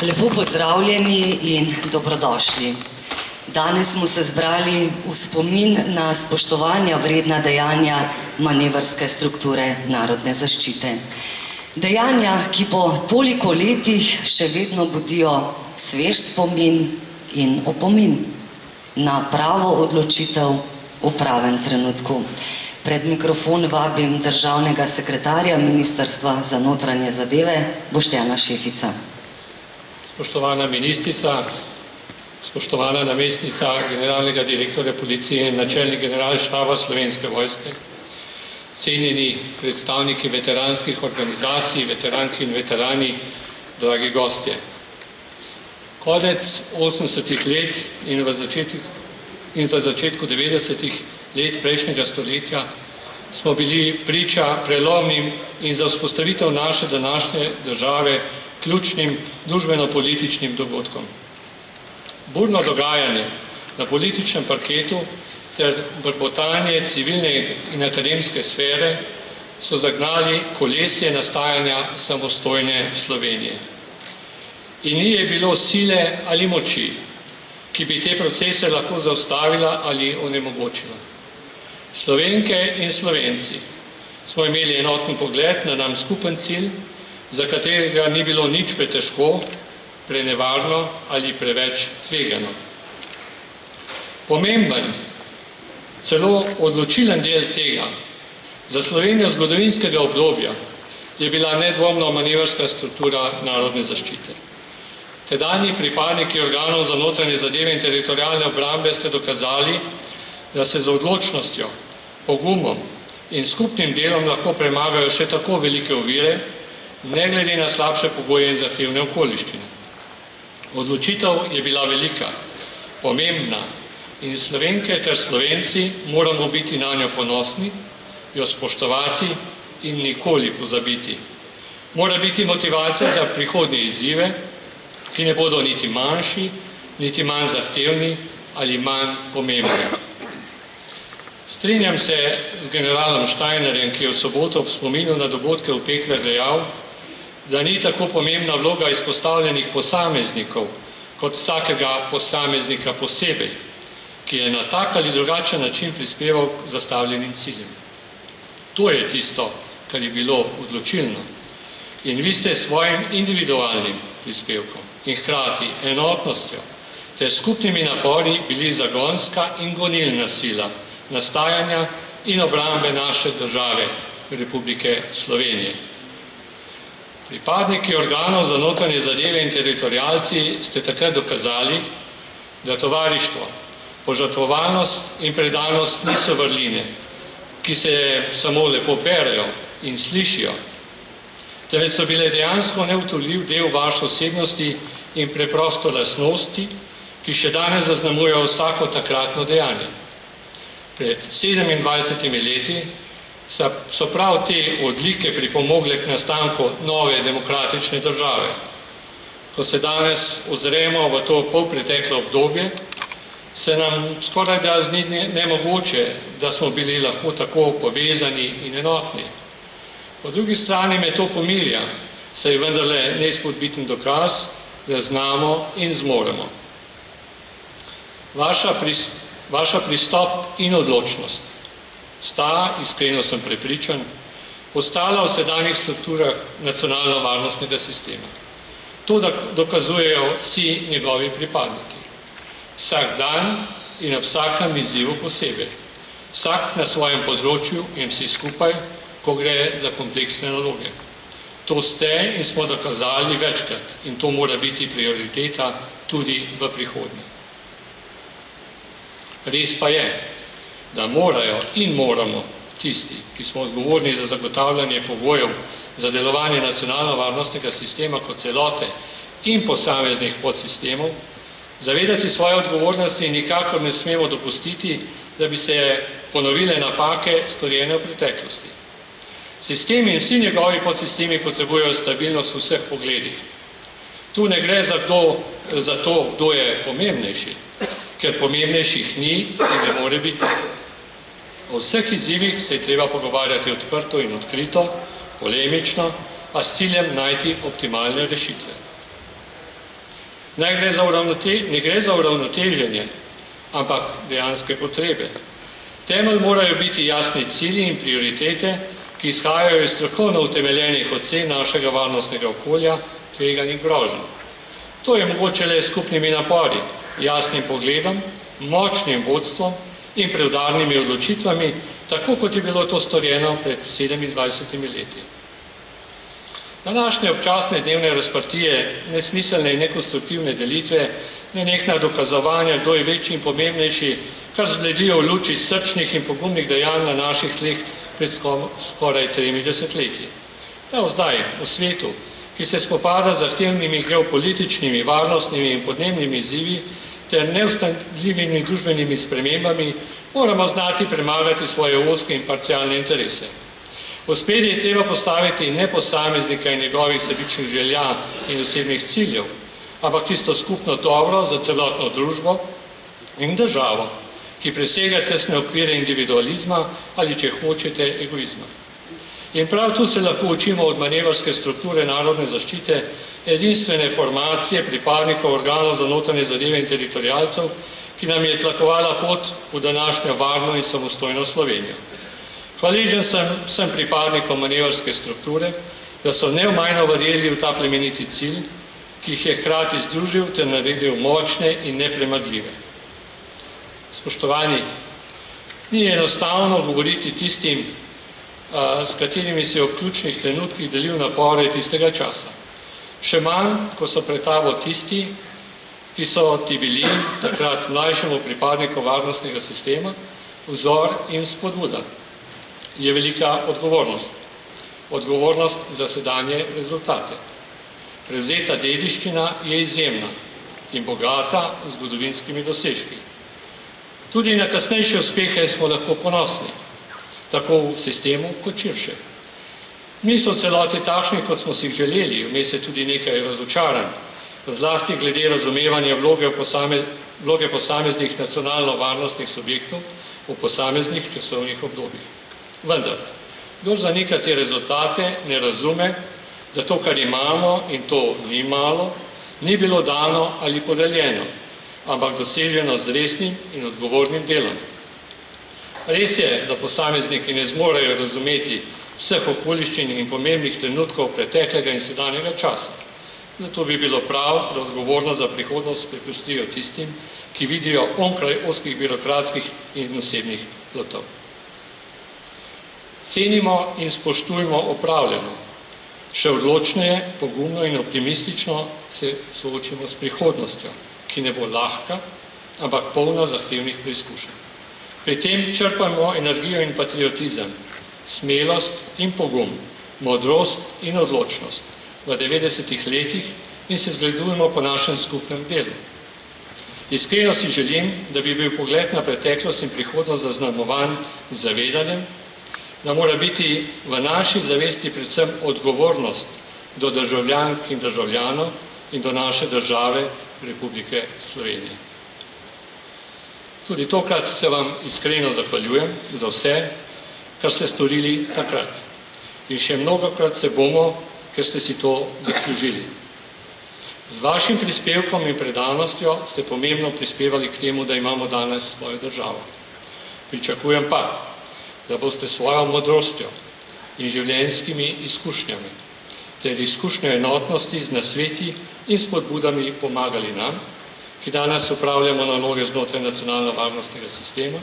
Lepo pozdravljeni in dobrodošli. Danes smo se zbrali v spomin na spoštovanja vredna dejanja manevrske strukture narodne zaščite. Dejanja, ki po toliko letih še vedno budijo svež spomin in opomin na pravo odločitev v pravem trenutku. Pred mikrofon vabim državnega sekretarja Ministrstva za notranje zadeve Boštjana Šefica. Spoštovana ministrica, spoštovana namestnica generalnega direktorja policije in načelnik generalštaba Slovenske vojske, cenjeni predstavniki veteranskih organizacij, veteranki in veterani, dragi gostje. Konec 80-ih let in v začetku 90-ih let prejšnjega stoletja smo bili priča prelomnim in za vzpostavitev naše današnje države ključnim družbeno-političnim dogodkom. Burno dogajanje na političnem parketu ter brbotanje civilne in akademske sfere so zagnali kolesje nastajanja samostojne Slovenije. In ni je bilo sile ali moči, ki bi te procese lahko zaustavila ali onemogočila. Slovenke in Slovenci smo imeli enoten pogled na nam skupen cilj, za katerega ni bilo nič pretežko, prenevarno ali preveč tvegano. Pomemben, celo odločilen del tega za Slovenijo zgodovinskega obdobja je bila nedvomno manevrska struktura narodne zaščite. Tedanji pripadniki organov za notranje zadeve in teritorialne obrambe ste dokazali, da se z odločnostjo, pogumom in skupnim delom lahko premagajo še tako velike ovire, ne glede na slabše pogoje in zahtevne okoliščine. Odločitev je bila velika, pomembna in Slovenke ter Slovenci moramo biti nanjo ponosni, jo spoštovati in nikoli pozabiti. Mora biti motivacija za prihodnje izzive, ki ne bodo niti manjši, niti manj zahtevni ali manj pomembni. Strinjam se z generalom Steinerjem, ki je v soboto ob spominu na dogodke v Pekle dejal, da ni tako pomembna vloga izpostavljenih posameznikov, kot vsakega posameznika posebej, ki je na tak ali drugačen način prispeval k zastavljenim ciljem. To je tisto, kar je bilo odločilno. In vi ste svojim individualnim prispevkom in hkrati enotnostjo ter skupnimi napori bili zagonska in gonilna sila nastajanja in obrambe naše države, Republike Slovenije. Pripadniki organov za notranje zadeve in teritorialci ste takrat dokazali, da tovarištvo, požrtvovalnost in predanost niso vrline, ki se samo lepo berejo in slišijo, temveč so bile dejansko neutoljiv del vaše osebnosti in preprosto lastnosti, ki še danes zaznamujejo vsako takratno dejanje. Pred 27 leti so prav te odlike pripomogle k nastanku nove demokratične države. Ko se danes ozremo v to polpreteklo obdobje, se nam skoraj da zdi nemogoče, da smo bili lahko tako povezani in enotni. Po drugi strani me to pomirja, saj je vendarle neizpodbiten dokaz, da znamo in zmoremo. Vaša pristop in odločnost sta, iskreno sem prepričan, ostala v sedanjih strukturah nacionalno-varnostnega sistema. To dokazujejo vsi njegovi pripadniki. Vsak dan in ob vsakem izzivu posebej. vsak na svojem področju in vsi skupaj, ko gre za kompleksne naloge. To ste in smo dokazali večkrat in to mora biti prioriteta tudi v prihodnje. Res pa je, da morajo in moramo tisti, ki smo odgovorni za zagotavljanje pogojev za delovanje nacionalno-varnostnega sistema kot celote in posameznih podsistemov, zavedati svoje odgovornosti in nikakor ne smemo dopustiti, da bi se ponovile napake, storjene v preteklosti. Sistemi in vsi njegovi podsistemi potrebujejo stabilnost v vseh pogledih. Tu ne gre za to, kdo je pomembnejši, ker pomembnejših ni in ne more biti. O vseh izzivih se je treba pogovarjati odprto in odkrito, polemično, a s ciljem najti optimalne rešitve. Ne gre za uravnoteženje, ampak dejanske potrebe. Temelj morajo biti jasni cilji in prioritete, ki izhajajo iz strokovno utemeljenih ocen našega varnostnega okolja, tveganj in groženj. To je mogoče le s skupnimi napori, jasnim pogledom, močnim vodstvom in preudarnimi odločitvami, tako kot je bilo to storjeno pred 27 leti. Današnje občasne dnevne razprtije, nesmiselne in nekonstruktivne delitve, nenehna dokazovanja, kdo je večji in pomembnejši, kar zbledijo v luči srčnih in pogumnih dejanj na naših tleh pred skoraj 3 desetletji. Prav zdaj, v svetu, ki se spopada z zahtevnimi geopolitičnimi, varnostnimi in podnebnimi izzivi ter neustavljivimi družbenimi spremembami, moramo znati premagati svoje ozke in parcialne interese. V ospredje je treba postaviti ne posameznika in njegovih sebičnih želja in osebnih ciljev, ampak tisto skupno dobro za celotno družbo in državo, ki presega tesne okvire individualizma ali, če hočete, egoizma. In prav tu se lahko učimo od manevrske strukture narodne zaščite, edinstvene formacije pripadnikov organov za notranje zadeve in teritorialcev, ki nam je tlakovala pot v današnjo varno in samostojno Slovenijo. Hvaležen sem vsem pripadnikom manevrske strukture, da so neomajno verjeli v ta plemeniti cilj, ki jih je hkrati združil ter naredil močne in nepremagljive. Spoštovani, ni enostavno govoriti tistim, s katerimi se je v ključnih trenutkih delil napore tistega časa. Še manj, ko so pred tabo tisti, ki so ti bili takrat mlajšemu pripadniku varnostnega sistema, vzor in spodbuda. Je velika odgovornost. Odgovornost za sedanje rezultate. Prevzeta dediščina je izjemna in bogata z zgodovinskimi dosežki. Tudi na kasnejše uspehe smo lahko ponosni, tako v sistemu kot širše. Niso v celoti takšni, kot smo si jih želeli, vmes je tudi nekaj razočaranj, zlasti glede razumevanja vloge posameznih nacionalno-varnostnih subjektov v posameznih časovnih obdobjih. Vendar, kdor zanika te rezultate, ne razume, da to, kar imamo, in to ni malo, ni bilo dano ali podeljeno, ampak doseženo z resnim in odgovornim delom. Res je, da posamezniki ne zmorejo razumeti vseh okoliščin in pomembnih trenutkov preteklega in sedanjega časa. Zato bi bilo prav, da odgovornost za prihodnost prepustijo tistim, ki vidijo onkraj ozkih birokratskih in osebnih plotov. Cenimo in spoštujmo opravljeno. Še odločneje, pogumno in optimistično se soočimo s prihodnostjo, ki ne bo lahka, ampak polna zahtevnih preizkušenj. Pri tem črpajmo energijo in patriotizem, smelost in pogum, modrost in odločnost v 90 letih in se zgledujemo po našem skupnem delu. Iskreno si želim, da bi bil pogled na preteklost in prihodnost zaznamovan z zavedanjem, da mora biti v naši zavesti predvsem odgovornost do državljank in državljanov in do naše države Republike Slovenije. Tudi tokrat se vam iskreno zahvaljujem za vse, kar ste storili takrat. In še mnogokrat se bomo, ker ste si to zaslužili. Z vašim prispevkom in predanostjo ste pomembno prispevali k temu, da imamo danes svojo državo. Pričakujem pa, da boste svojo modrostjo in življenjskimi izkušnjami ter izkušnjo enotnosti z nasveti in spodbudami pomagali nam, ki danes upravljamo naloge znotraj nacionalno-varnostnega sistema,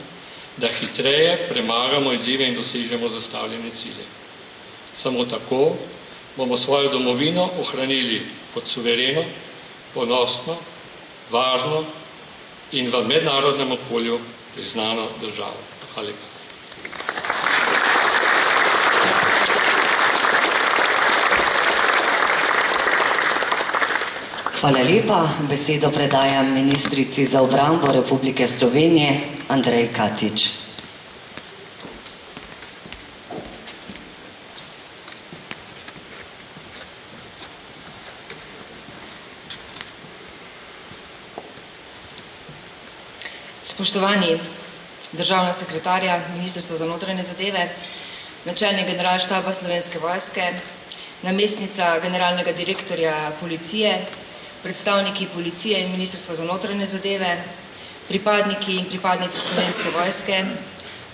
da hitreje premagamo izzive in dosežemo zastavljene cilje. Samo tako bomo svojo domovino ohranili kot suvereno, ponosno, varno in v mednarodnem okolju priznano državo. Hvala lepa. Hvala lepa. Besedo predajam ministrici za obrambo Republike Slovenije, Andreji Katič. Spoštovani državna sekretarja Ministrstva za notranje zadeve, načelnik generalštaba Slovenske vojske, namestnica generalnega direktorja policije, predstavniki policije in Ministrstva za notranje zadeve, pripadniki in pripadnice Slovenske vojske,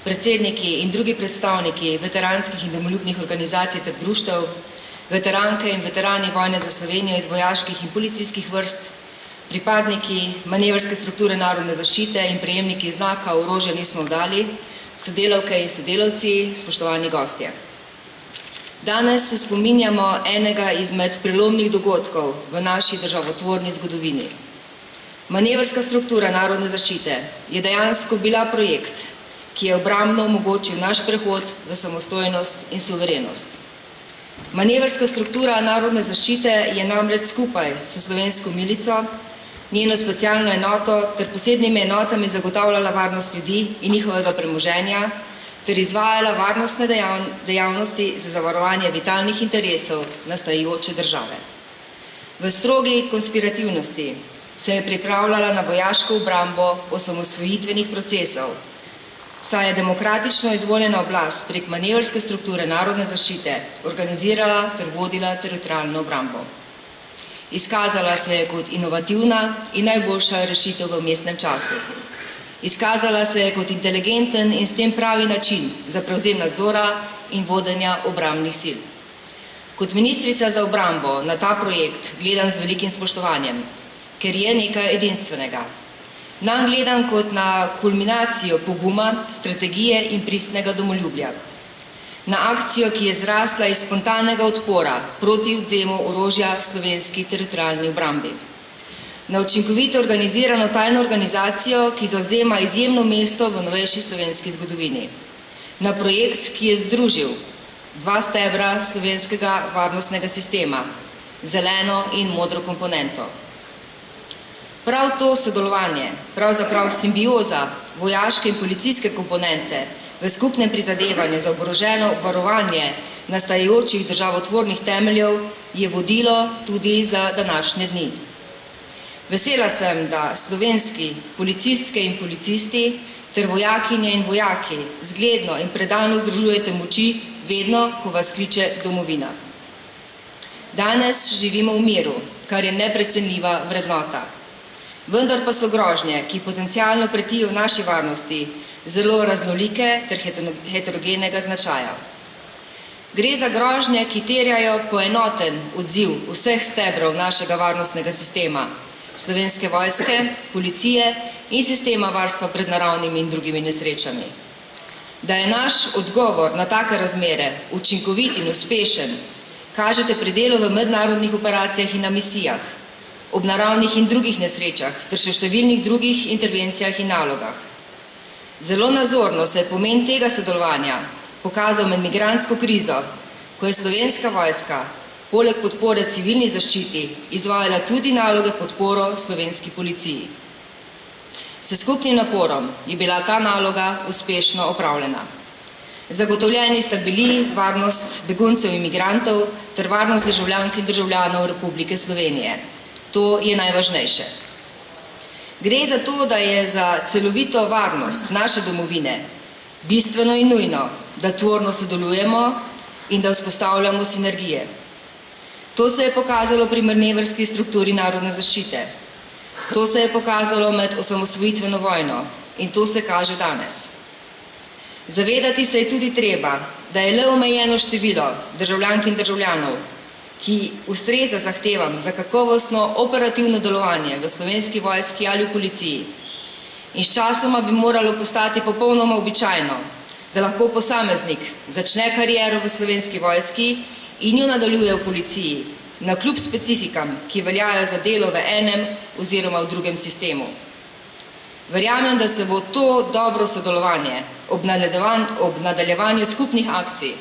predsedniki in drugi predstavniki veteranskih in domoljubnih organizacij ter društev, veteranke in veterani vojne za Slovenijo iz vojaških in policijskih vrst, pripadniki manevrske strukture narodne zaščite in prejemniki znaka orožja nismo vdali, sodelavke in sodelavci, spoštovani gostje. Danes se spominjamo enega izmed prelomnih dogodkov v naši državotvorni zgodovini. Manevrska struktura narodne zaščite je dejansko bila projekt, ki je obrambno omogočil naš prehod v samostojnost in suverenost. Manevrska struktura narodne zaščite je namreč skupaj s slovensko milico, njeno specialno enoto ter posebnimi enotami zagotavljala varnost ljudi in njihovega premoženja ter izvajala varnostne dejavnosti za zavarovanje vitalnih interesov nastajajoče države. V strogi konspirativnosti se je pripravljala na vojaško obrambo osamosvojitvenih procesov, saj je demokratično izvoljena oblast prek manevrske strukture narodne zaščite organizirala ter vodila teritorialno obrambo. Izkazala se je kot inovativna in najboljša rešitev v vmesnem času. Izkazala se je kot inteligenten in s tem pravi način za prevzem nadzora in vodenja obrambnih sil. Kot ministrica za obrambo na ta projekt gledam z velikim spoštovanjem, ker je nekaj edinstvenega. Nanj gledam kot na kulminacijo poguma, strategije in pristnega domoljubja. Na akcijo, ki je zrasla iz spontanega odpora proti odvzemu orožja slovenski teritorialni obrambi. Na učinkovito organizirano tajno organizacijo, ki zavzema izjemno mesto v novejši slovenski zgodovini. Na projekt, ki je združil dva stebra slovenskega varnostnega sistema, zeleno in modro komponento. Prav to sodelovanje, pravzaprav simbioza vojaške in policijske komponente v skupnem prizadevanju za oboroženo varovanje nastajajočih državotvornih temeljev je vodilo tudi za današnje dni. Vesela sem, da slovenski policistke in policisti ter vojakinje in vojaki zgledno in predano združujete moči vedno, ko vas kliče domovina. Danes živimo v miru, kar je neprecenljiva vrednota. Vendar pa so grožnje, ki potencialno pretijo naši varnosti, zelo raznolike ter heterogenega značaja. Gre za grožnje, ki terjajo poenoten odziv vseh stebrov našega varnostnega sistema, Slovenske vojske, policije in sistema varstva pred naravnimi in drugimi nesrečami. Da je naš odgovor na take razmere učinkovit in uspešen, kažete pri delu v mednarodnih operacijah in na misijah, ob naravnih in drugih nesrečah ter še številnih drugih intervencijah in nalogah. Zelo nazorno se je pomen tega sodelovanja pokazal med migrantsko krizo, ko je Slovenska vojska poleg podpore civilni zaščiti izvajala tudi naloge podporo slovenski policiji. S skupnim naporom je bila ta naloga uspešno opravljena. Zagotovljeni sta bili varnost beguncev in migrantov ter varnost državljank in državljanov Republike Slovenije. To je najvažnejše. Gre za to, da je za celovito varnost naše domovine bistveno in nujno, da tvorno sodelujemo in da vzpostavljamo sinergije. To se je pokazalo pri manevrski strukturi narodne zaščite. To se je pokazalo med osamosvojitveno vojno in to se kaže danes. Zavedati se je tudi treba, da je le omejeno število državljank in državljanov, ki ustreza zahtevam za kakovostno operativno delovanje v Slovenski vojski ali v policiji, In sčasoma bi moralo postati popolnoma običajno, da lahko posameznik začne kariero v Slovenski vojski in jo nadaljuje v policiji, navkljub specifikam, ki veljajo za delo v enem oziroma v drugem sistemu. Verjamem, da se bo to dobro sodelovanje ob nadaljevanju skupnih akcij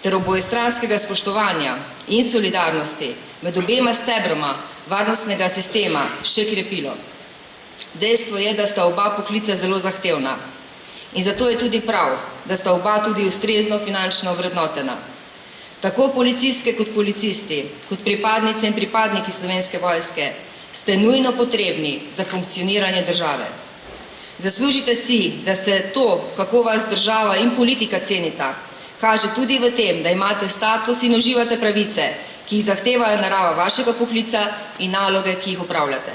ter obojestranskega spoštovanja in solidarnosti med obema stebroma varnostnega sistema še krepilo. Dejstvo je, da sta oba poklica zelo zahtevna in zato je tudi prav, da sta oba tudi ustrezno finančno ovrednotena. Tako policistke kot policisti, kot pripadnice in pripadniki Slovenske vojske ste nujno potrebni za funkcioniranje države. Zaslužite si, da se to, kako vas država in politika cenita, kaže tudi v tem, da imate status in uživate pravice, ki jih zahtevajo narava vašega poklica in naloge, ki jih opravljate.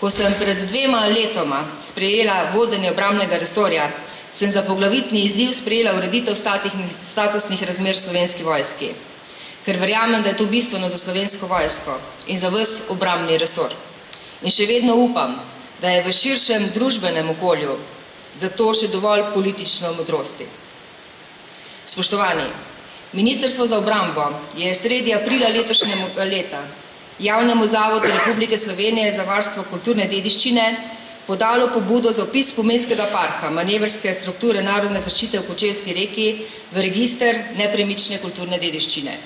Ko sem pred 2 letoma sprejela vodenje obrambnega resorja, sem za poglavitni izziv sprejela ureditev statusnih razmer v Slovenski vojski, ker verjamem, da je to bistveno za Slovensko vojsko in za ves obrambni resor. In še vedno upam, da je v širšem družbenem okolju zato še dovolj politične modrosti. Spoštovani, Ministrstvo za obrambo je sredi aprila letošnjega leta Javnemu zavodu Republike Slovenije za varstvo kulturne dediščine podalo pobudo za vpis spominskega parka manevrske strukture narodne zaščite v Kočevski Reki v register nepremične kulturne dediščine.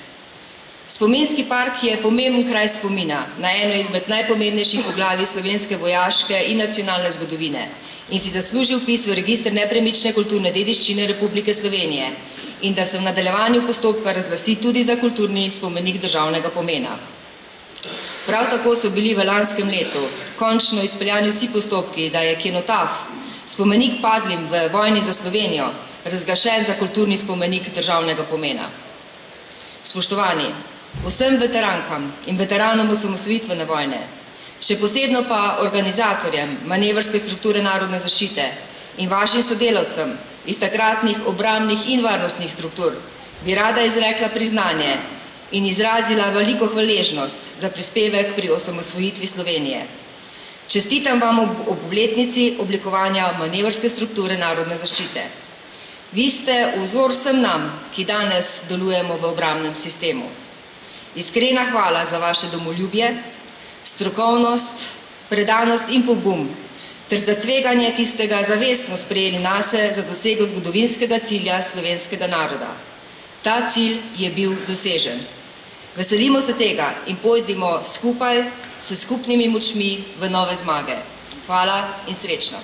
Spominski park je pomemben kraj spomina na eno izmed najpomembnejših poglavij slovenske vojaške in nacionalne zgodovine in si zasluži vpis v register nepremične kulturne dediščine Republike Slovenije in da se v nadaljevanju postopka razglasi tudi za kulturni spomenik državnega pomena. Prav tako so bili v lanskem letu končno izpeljani vsi postopki, da je kenotaf, spomenik padlim v vojni za Slovenijo, razglašen za kulturni spomenik državnega pomena. Spoštovani, vsem veterankam in veteranom osamosvojitvene vojne, še posebno pa organizatorjem manevrske strukture narodne zaščite in vašim sodelavcem iz takratnih obrambnih in varnostnih struktur, bi rada izrekla priznanje in izrazila veliko hvaležnost za prispevek pri osamosvojitvi Slovenije. Čestitam vam ob obletnici oblikovanja manevrske strukture narodne zaščite. Vi ste vzor vsem nam, ki danes delujemo v obrambnem sistemu. Iskrena hvala za vaše domoljubje, strokovnost, predanost in pogum, ter za tveganje, ki ste ga zavestno sprejeli nase za dosego zgodovinskega cilja slovenskega naroda. Ta cilj je bil dosežen. Veselimo se tega in pojdimo skupaj s skupnimi močmi v nove zmage. Hvala in srečno.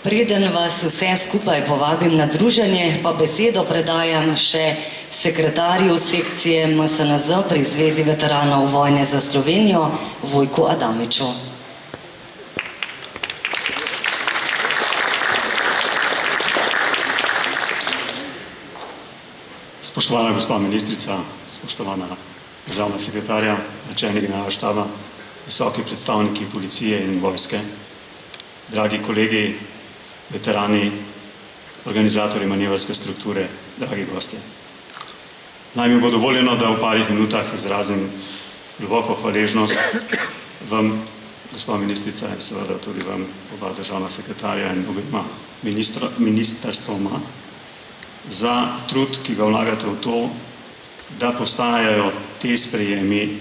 Preden vas vse skupaj povabim na druženje, pa besedo predajam še sekretarju sekcije MSNZ pri Zvezi veteranov vojne za Slovenijo, Vojku Adamiču. Spoštovana gospa ministrica, spoštovana državna sekretarja, načelnik generalnega štaba, visoki predstavniki policije in vojske, dragi kolegi, veterani, organizatorji manevrske strukture, dragi gostje. Naj mi bo dovoljeno, da v parih minutah izrazim globoko hvaležnost vam, gospa ministrica, in seveda tudi vam, oba državna sekretarja in obema ministrstvoma, za trud, ki ga vlagate v to, da postajajo te sprejemi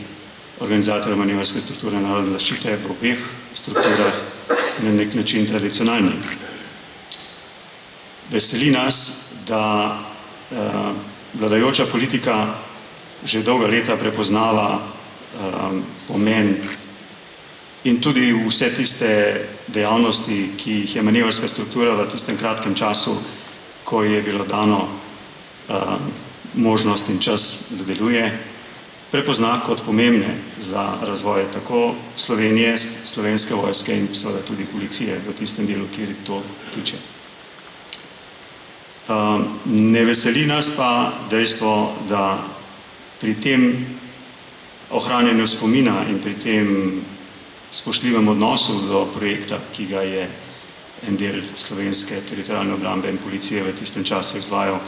organizatorjev manevrske strukture narodne zaščite v obeh strukturah na nek način tradicionalni. Veseli nas, da vladajoča politika že dolga leta prepoznava pomen in tudi vse tiste dejavnosti, ki jih je manevrska struktura v tistem kratkem času, ko je bilo dano možnost in čas, da deluje, prepozna kot pomembne za razvoj tako Slovenije, Slovenske vojske in seveda tudi policije v tistem delu, kjer to tiče. Ne veseli nas pa dejstvo, da pri tem ohranjanju spomina in pri tem spoštljivem odnosu do projekta, ki ga je en del slovenske teritorialne obrambe in policije v tistem času izvajal,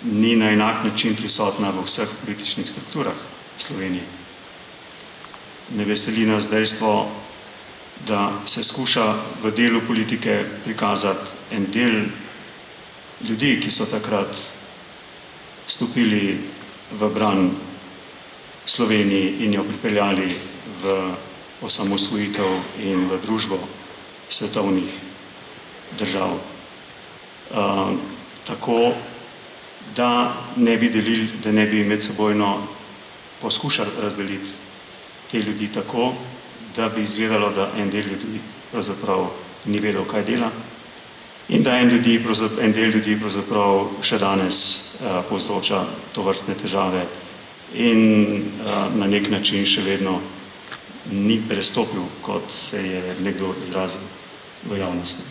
ni na enak način prisotna v vseh političnih strukturah Slovenije. Ne veseli nas dejstvo, da se skuša v delu politike prikazati en del ljudi, ki so takrat stopili v bran Sloveniji in jo pripeljali v osamosvojitev in v družbo svetovnih držav. Tako, da ne bi delili, da ne bi medsebojno poskušali razdeliti te ljudi tako, da bi izgledalo, da en del ljudi pravzaprav ni vedel, kaj dela, in da en del ljudi pravzaprav še danes povzroča tovrstne težave in na nek način še vedno ni prestopil, kot se je nekdo izrazil v javnosti.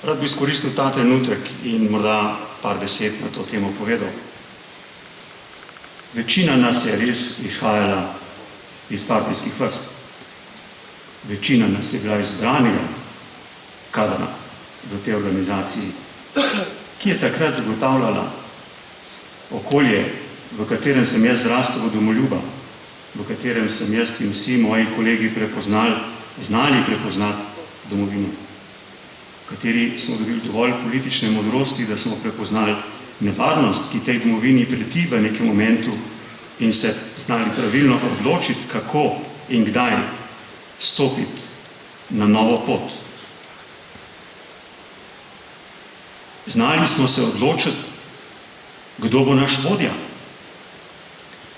Rad bi izkoristil ta trenutek in morda par besed na to temo povedal. Večina nas je res izhajala iz partijskih vrst. Večina nas je bila izbranega kadra v tej organizaciji, ki je takrat zagotavljala okolje, v katerem sem jaz zrastel v domoljuba, v katerem sem jaz in vsi moji kolegi znali prepoznati domovino, v kateri smo dobili dovolj politične modrosti, da smo prepoznali nevarnost, ki tej domovini preti v nekem momentu in se znali pravilno odločiti, kako in kdaj stopiti na novo pot. Znali smo se odločiti, kdo bo naš vodja.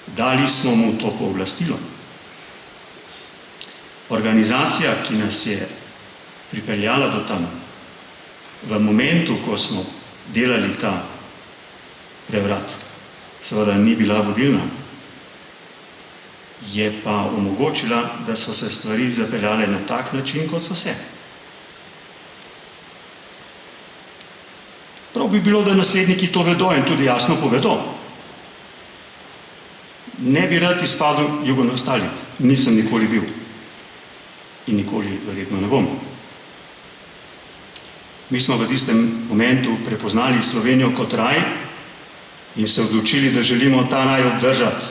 Dali smo mu to pooblastilo. Organizacija, ki nas je pripeljala do tam, v momentu, ko smo delali ta prevrat, seveda ni bila vodilna, je pa omogočila, da so se stvari zapeljale na tak način, kot so se. Prav bi bilo, da nasledniki to vedo in tudi jasno povedo. Ne bi rad izpadel jugonostalgik, nisem nikoli bil in nikoli verjetno ne bom. Mi smo v tistem momentu prepoznali Slovenijo kot raj in se odločili, da želimo ta raj obdržati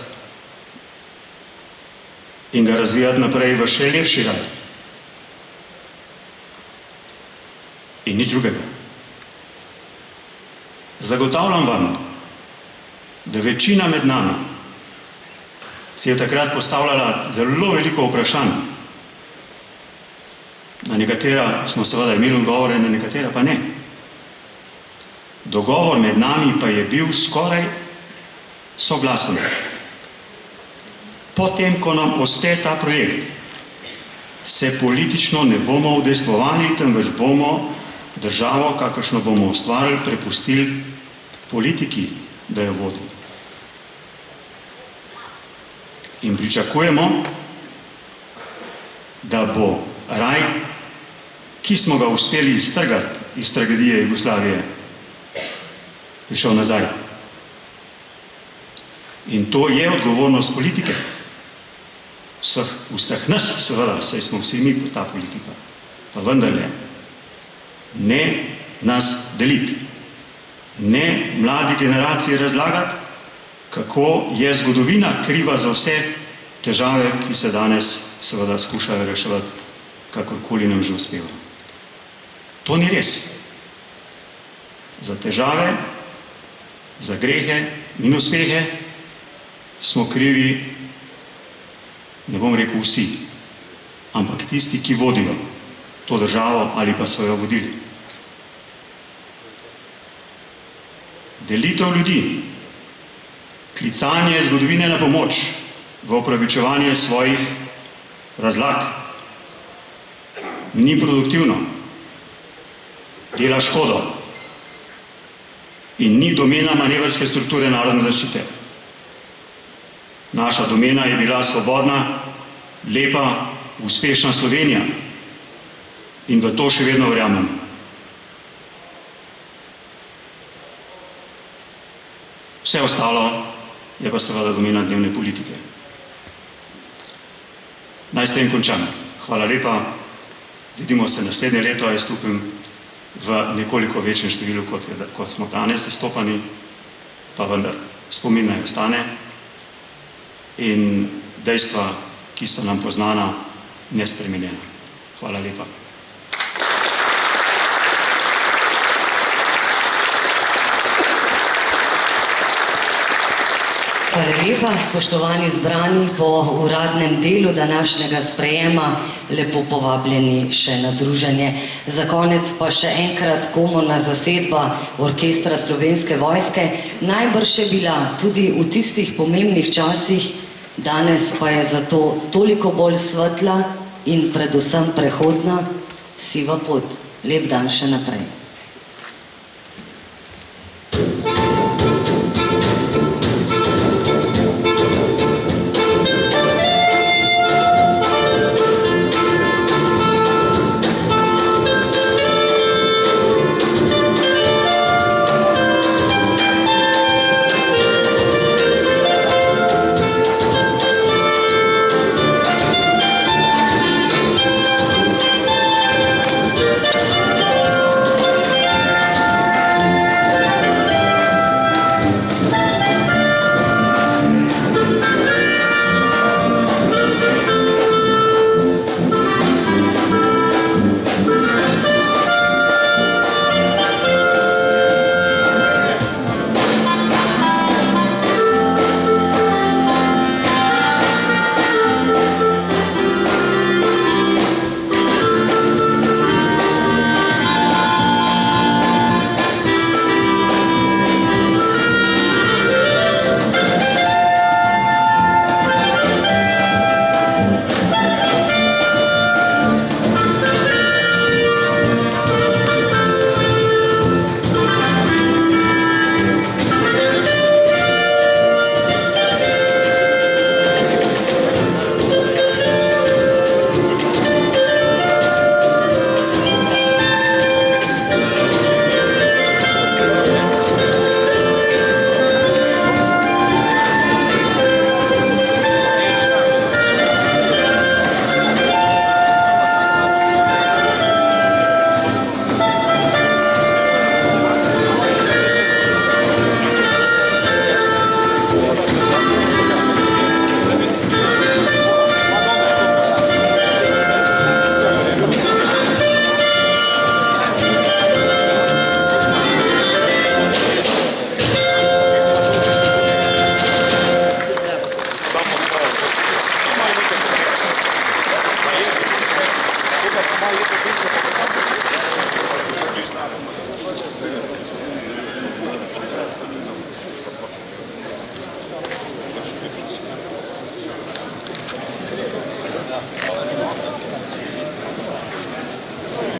in ga razvijati naprej v še lepši raj. In nič drugega. Zagotavljam vam, da večina med nami si je takrat postavljala zelo veliko vprašanj. Na nekatera smo seveda imeli odgovore, na nekatera pa ne. Dogovor med nami pa je bil skoraj soglasen. Potem, ko nam uspe ta projekt, se politično ne bomo udejstvovali, temveč bomo državo, kakršno bomo ustvarili, prepustili politiki, da jo vodi. In pričakujemo, da bo raj, ki smo ga uspeli iztrgati iz tragedije Jugoslavije, prišel nazaj. In to je odgovornost politike. Vseh nas, seveda, saj smo vsi mi ta politika. Pa vendarle, ne nas deliti. Ne mladi generaciji razlagati, kako je zgodovina kriva za vse težave, ki se danes seveda skušajo reševati, kakorkoli nam že uspeva. To ni res. Za težave, za grehe in uspehe smo krivi, ne bom rekel vsi, ampak tisti, ki vodijo to državo ali pa so jo vodili. Delitev ljudi, klicanje zgodovine na pomoč v opravičevanje svojih razlag ni produktivno, dela škodo in ni domena manevrske strukture narodne zaščite. Naša domena je bila svobodna, lepa, uspešna Slovenija in v to še vedno verjamem. Vse ostalo je pa seveda domena dnevne politike. Naj s tem končam. Hvala lepa. Vidimo se naslednje leto, jaz upam v nekoliko večjem številu, kot smo danes zastopani, pa vendar spomin naj ostane in dejstva, ki so nam poznana, nespremenjena. Hvala lepa. Hvala lepa, spoštovani zbrani, po uradnem delu današnjega sprejema lepo povabljeni še na druženje. Za konec pa še enkrat komorna zasedba Orkestra Slovenske vojske, najbrž je bila tudi v tistih pomembnih časih, danes pa je zato toliko bolj svetla in predvsem prehodna siva pot. Lep dan še naprej.